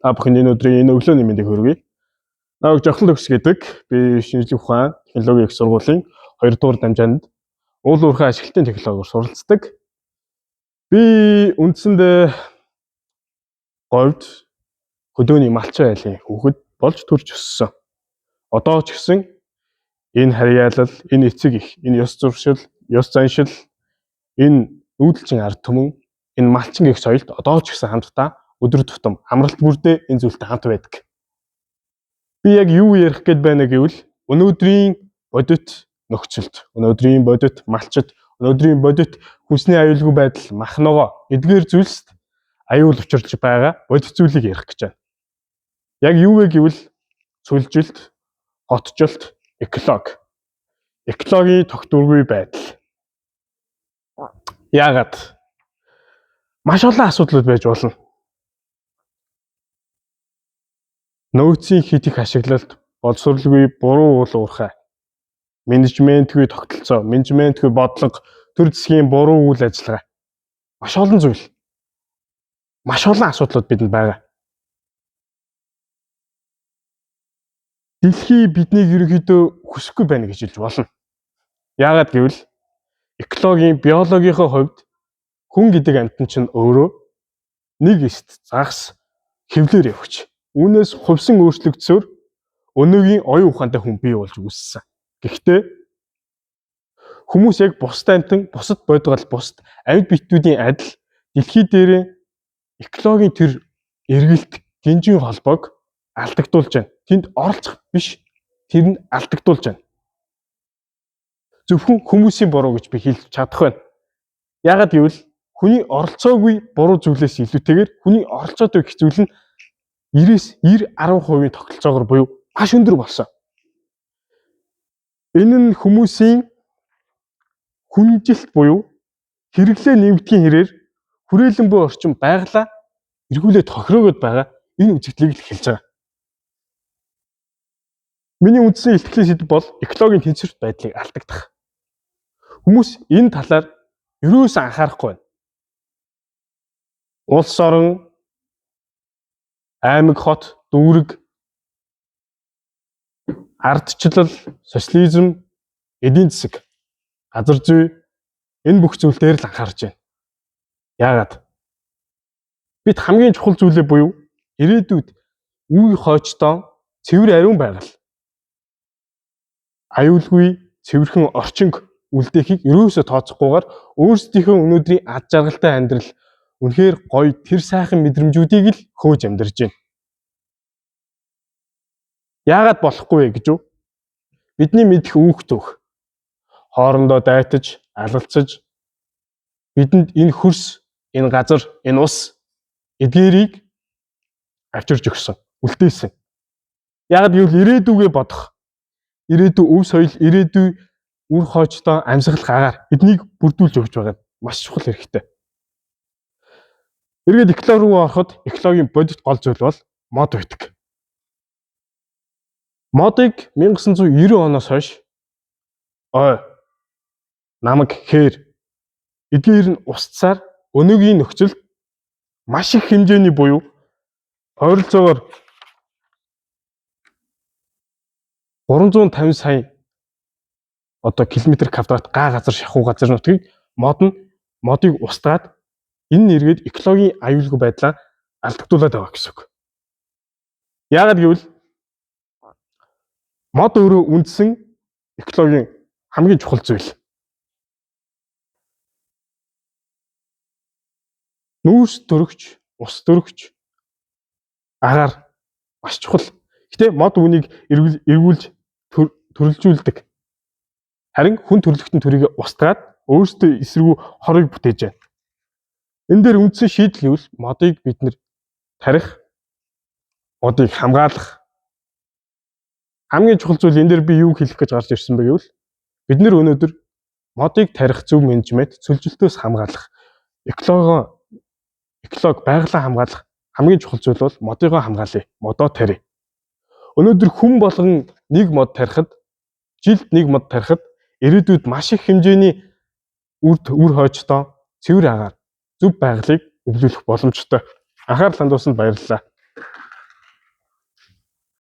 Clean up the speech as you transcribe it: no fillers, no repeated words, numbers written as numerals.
Та бүхэн энэ өдрийн энэ өглөөний мэндийг хүргэе. Намайг Жохлон төгс гэдэг. Би шинжлэх ухаан, технологийн их сургуулийн 2 дугаар дамжаанд уул уурхай ашиглалтын технологиор суралцдаг. Би үндсэндээ говьд хөдөөний малчин айлын хүүхэд болж төрж өссөн. Одоо ч гэсэн энэ харьяалал, энэ эцэг их, энэ ёс зуршил, ёс заншил, энэ нүүдэлчин ард түмэн, энэ малчин гих соёлд одоо ч гэсэн хамтдаа өдөр тутам амралт бүрдээ энэ зүйлтэй хамт байдаг. Би яг юу ярих гээд байна гэвэл өнөөдрийн бодит нөхцөлд, өнөөдрийн бодит малчид, өнөөдрийн бодит хүнсний аюулгүй байдал, махногоо эдгээр зүйлсд аюул учирлж байгаа бодит зүйлийг ярих гэж байна. Яг юу вэ гэвэл сүлжилт, хотжилт, экологийн тогтворгүй байдал. Яагаад? Маш олон асуудлууд байж болно. Нөөцийн хит их ашиглалт, боловсролгүй буруу уул уурхай, менежментгүй тогтолцоо, менежментгүй бодлого, төр засгийн буруу үйл ажиллагаа. Маш олон зүйл. Маш олон асуудлууд бидэнд байгаа. Дэлхий биднийг ерөнхийдөө хүсэхгүй байна гэж хэлж болно. Яагаад гэвэл экологийн, биологийнхоо хувьд хүн гэдэг амьтан чинь өөрөө нэг эст загас хэвлэр явж. Үүнээс хувьсан өөрчлөгдсөөр өнөөгийн оюун ухаантай хүн бий болж үүссэн. Гэхдээ хүмүүс яг бусад амьтан, бусад бодгол, бусад амьд битүүдийн адил дэлхий дээр экологийн тэр эргэлт, гинжин холбоог алдагдуулж байна. Тэнд оролцох биш, тэр нь алдагдуулж байна. Зөвхөн хүмүүсийн буруу гэж би хэлж чадах байна. Яагаад гэвэл хүний оролцоогүй буруу зүйлээс илүүтэйгээр хүний оролцоод байх зүйл нь 90-10% тогтолцоогоор буюу маш өндөр болсон. Энэ нь хүмүүсийн хүнжилт буюу хэрэглээ нэмэгдэхийн хэрээр хүрээлэн буй орчин байгалаа эргүүлээд тохироогод байгаа энэ үзэгдлийг л хэлж байгаа. Миний үндсэн илтгэлийн сэдэв бол экологийн тэнцвэрт байдлыг алдагдах. Хүмүүс энэ талаар ерөөсөө анхаарахгүй байна. Улс орон, аймаг, хот, дүүрэг, ардчлал, социализм, эдийн засаг, газар зүй энэ бүх зүйл дээр л анхаарч байна. Яагаад? Бид хамгийн чухал зүйлээ буюу ирээдүйд үе хойчтон цэвэр ариун байгаль, аюулгүй цэвэрхэн орчинг үлдээхийг ерөөсөө тооцохгүйгээр өөрсдийнхөө өнөөдрийн ад жаргалтай амьдрал үнэхээр гоё тэр сайхан мэдрэмжүүдийг л хөөж амьдарч байна. Яагаад болохгүй вэ гэж үү? Бидний мэдэх үүх төх. Хоорондоо дайтаж, алалцаж бидэнд энэ хөрс, энэ газар, энэ ус эдгээрийг авчирж өгсөн, үлдээсэн. Яагаад гэвэл ирээдүгээ бодох. Ирээдүй өв соёл, ирээдүй үр хойчтой амьсгалах агаар эднийг бүрдүүлж өгч байгаа маш чухал хэрэгтэй. Эргээд экологи руу ороход экологийн бодит гол зүйл бол мод байдаг. Модыг 1990 оноос хойш намаг, хээр эдгээр нь устсаар өнөөгийн нөхцөлд маш их хэмжээний буюу ойролцоогоор 350 сая километр квадрат газар шахуу газар нутгийг модыг устгаад энэ нь эргээд экологийн аюулгүй байдлаа алдагдуулаад байгаа гэсэн үг. Яагаад гэвэл мод өөрөө үндсэн экологийн хамгийн чухал зүйл. Нүүрс төрөгч, ус төрөгч агаар маш чухал. Гэтэ мод үнийг эргүүлж төрөлжүүлдэг. Харин хүн төрлөختөн төрийг устгаад өөрсдөө эсрэгүү хорыг бүтээж байна. Энэ дээр үндсэн шийдэл гэвэл модыг бид нэр тарих, модыг хамгаалах. Хамгийн чухал зүйл энэ дээр би юу хэлэх гэж гарч ирсэн бэ гэвэл бид нэр өнөөдөр модыг тарих, зөв менежмент, сүлжилтөөс хамгаалах, эколог байгалаа хамгаалах хамгийн чухал зүйл бол модыгоо хамгаалъя, модоо тарья. Өнөөдөр хүн болгон нэг мод тарихад, жилд нэг мод тарихад ирээдүйд маш их хэмжээний үр хойчтой цэвэр агаар, зөв байгалыг өвлүүлэх боломжтой. Анхаарал хандуулсанд баярлалаа.